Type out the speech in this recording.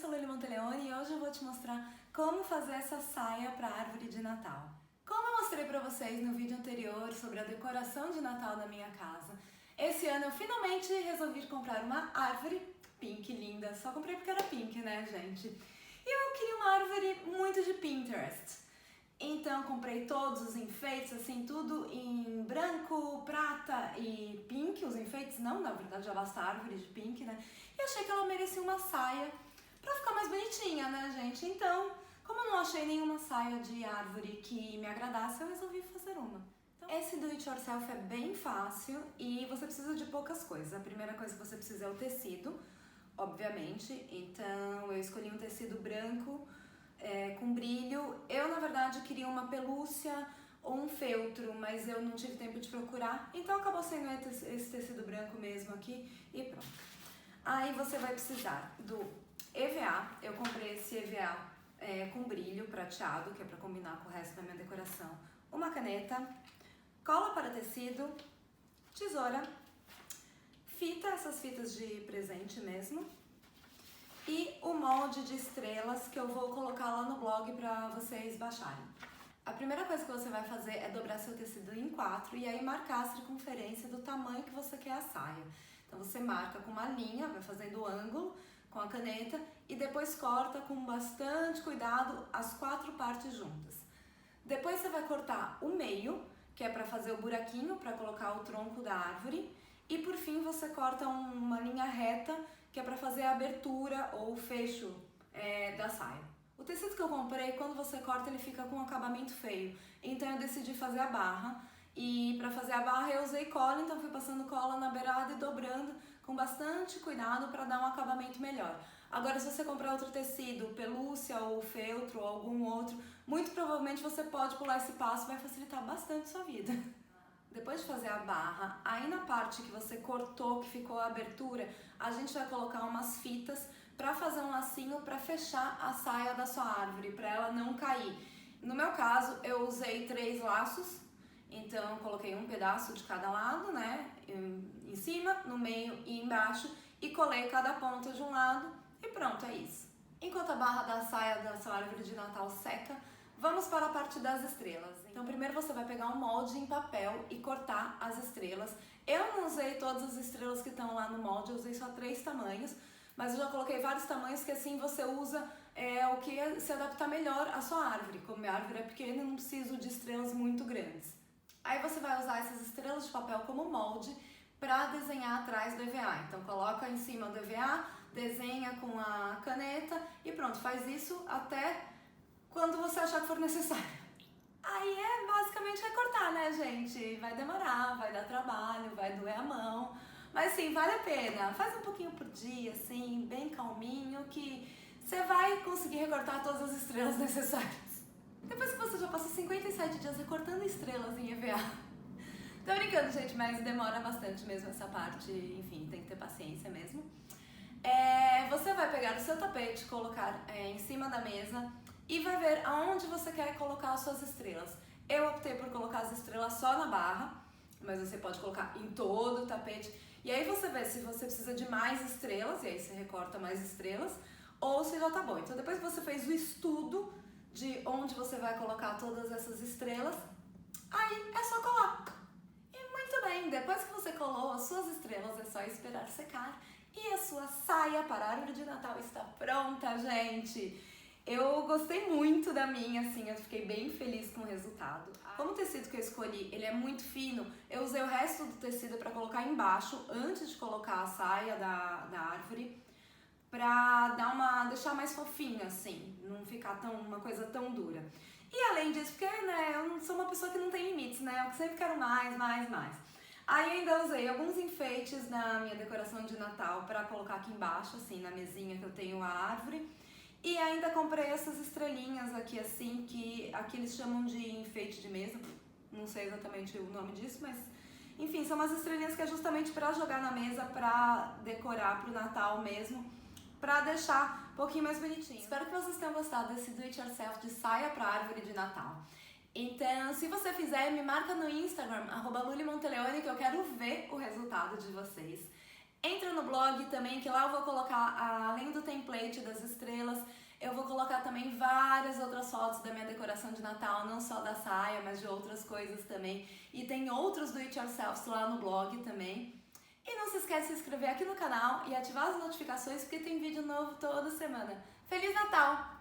sou Luli Monteleone e hoje eu vou te mostrar como fazer essa saia para a árvore de Natal. Como eu mostrei para vocês no vídeo anterior sobre a decoração de Natal da minha casa, esse ano eu finalmente resolvi comprar uma árvore pink linda, só comprei porque era pink, né, gente? E eu queria uma árvore muito de Pinterest. Então comprei todos os enfeites, assim, tudo em branco, prata e pink. Os enfeites não, na verdade já basta a árvore de pink, né? E achei que ela merecia uma saia pra ficar mais bonitinha, né, gente? Então, como eu não achei nenhuma saia de árvore que me agradasse, eu resolvi fazer uma. Então, esse do it yourself é bem fácil e você precisa de poucas coisas. A primeira coisa que você precisa é o tecido, obviamente. Então eu escolhi um tecido branco, com brilho. Eu, na verdade, queria uma pelúcia ou um feltro, mas eu não tive tempo de procurar, então acabou sendo esse tecido branco mesmo aqui e pronto. Aí você vai precisar do EVA, eu comprei esse EVA com brilho prateado, que é para combinar com o resto da minha decoração. Uma caneta, cola para tecido, tesoura, fita, essas fitas de presente mesmo, e o molde de estrelas que eu vou colocar lá no blog para vocês baixarem. A primeira coisa que você vai fazer é dobrar seu tecido em 4 e aí marcar a circunferência do tamanho que você quer a saia. Então você marca com uma linha, vai fazendo o ângulo com a caneta e depois corta com bastante cuidado as 4 partes juntas. Depois você vai cortar o meio, que é para fazer o buraquinho para colocar o tronco da árvore, e por fim você corta uma linha reta, que é para fazer a abertura ou o fecho da saia. O tecido que eu comprei, quando você corta, ele fica com um acabamento feio, então eu decidi fazer a barra. E para fazer a barra eu usei cola, então fui passando cola na beirada e dobrando com bastante cuidado para dar um acabamento melhor. Agora, se você comprar outro tecido, pelúcia ou feltro ou algum outro, muito provavelmente você pode pular esse passo, vai facilitar bastante sua vida. Depois de fazer a barra, aí na parte que você cortou, que ficou a abertura, a gente vai colocar umas fitas para fazer um lacinho para fechar a saia da sua árvore, para ela não cair. No meu caso, eu usei 3 laços, então coloquei um pedaço de cada lado, né, em cima, no meio e embaixo, e colei cada ponta de um lado e pronto, é isso. Enquanto a barra da saia da sua árvore de Natal seca, vamos para a parte das estrelas. Então primeiro você vai pegar um molde em papel e cortar as estrelas. Eu não usei todas as estrelas que estão lá no molde, eu usei só 3 tamanhos, mas eu já coloquei vários tamanhos que assim você usa o que se adaptar melhor à sua árvore. Como minha árvore é pequena, eu não preciso de estrelas muito grandes. Aí você vai usar essas estrelas de papel como molde para desenhar atrás do EVA. Então coloca em cima do EVA, desenha com a caneta e pronto, faz isso até quando você achar que for necessário. Aí basicamente recortar, né, gente? Vai demorar, vai dar trabalho, vai doer a mão, mas sim, vale a pena. Faz um pouquinho por dia, assim, bem calminho, que você vai conseguir recortar todas as estrelas necessárias. Depois que você já passou 57 dias recortando estrelas em EVA. Tô brincando, gente, mas demora bastante mesmo essa parte, enfim, tem que ter paciência mesmo. Você vai pegar o seu tapete, colocar em cima da mesa e vai ver aonde você quer colocar as suas estrelas. Eu optei por colocar as estrelas só na barra, mas você pode colocar em todo o tapete. E aí você vê se você precisa de mais estrelas, e aí você recorta mais estrelas, ou se já tá bom. Então depois que você fez o estudo de onde você vai colocar todas essas estrelas, aí é só colar. E muito bem, depois que você colou as suas estrelas, é só esperar secar e a sua saia para a árvore de Natal está pronta, gente! Eu gostei muito da minha, assim, eu fiquei bem feliz com o resultado. Como o tecido que eu escolhi, ele é muito fino, eu usei o resto do tecido para colocar embaixo, antes de colocar a saia da árvore, pra deixar mais fofinho, assim, não ficar uma coisa tão dura. E além disso, porque, né, eu sou uma pessoa que não tem limites, né, eu sempre quero mais. Aí ainda usei alguns enfeites na minha decoração de Natal pra colocar aqui embaixo, assim, na mesinha que eu tenho a árvore. E ainda comprei essas estrelinhas aqui, assim, que aqui eles chamam de enfeite de mesa, não sei exatamente o nome disso, mas enfim, são umas estrelinhas que é justamente pra jogar na mesa, pra decorar pro Natal mesmo, pra deixar um pouquinho mais bonitinho. Espero que vocês tenham gostado desse do it yourself de saia pra árvore de Natal. Então, se você fizer, me marca no Instagram, @LuliMonteleone, que eu quero ver o resultado de vocês. Entra no blog também, que lá eu vou colocar, além do template das estrelas, eu vou colocar também várias outras fotos da minha decoração de Natal, não só da saia, mas de outras coisas também. E tem outros do it yourselfs lá no blog também. E não se esquece de se inscrever aqui no canal e ativar as notificações, porque tem vídeo novo toda semana. Feliz Natal!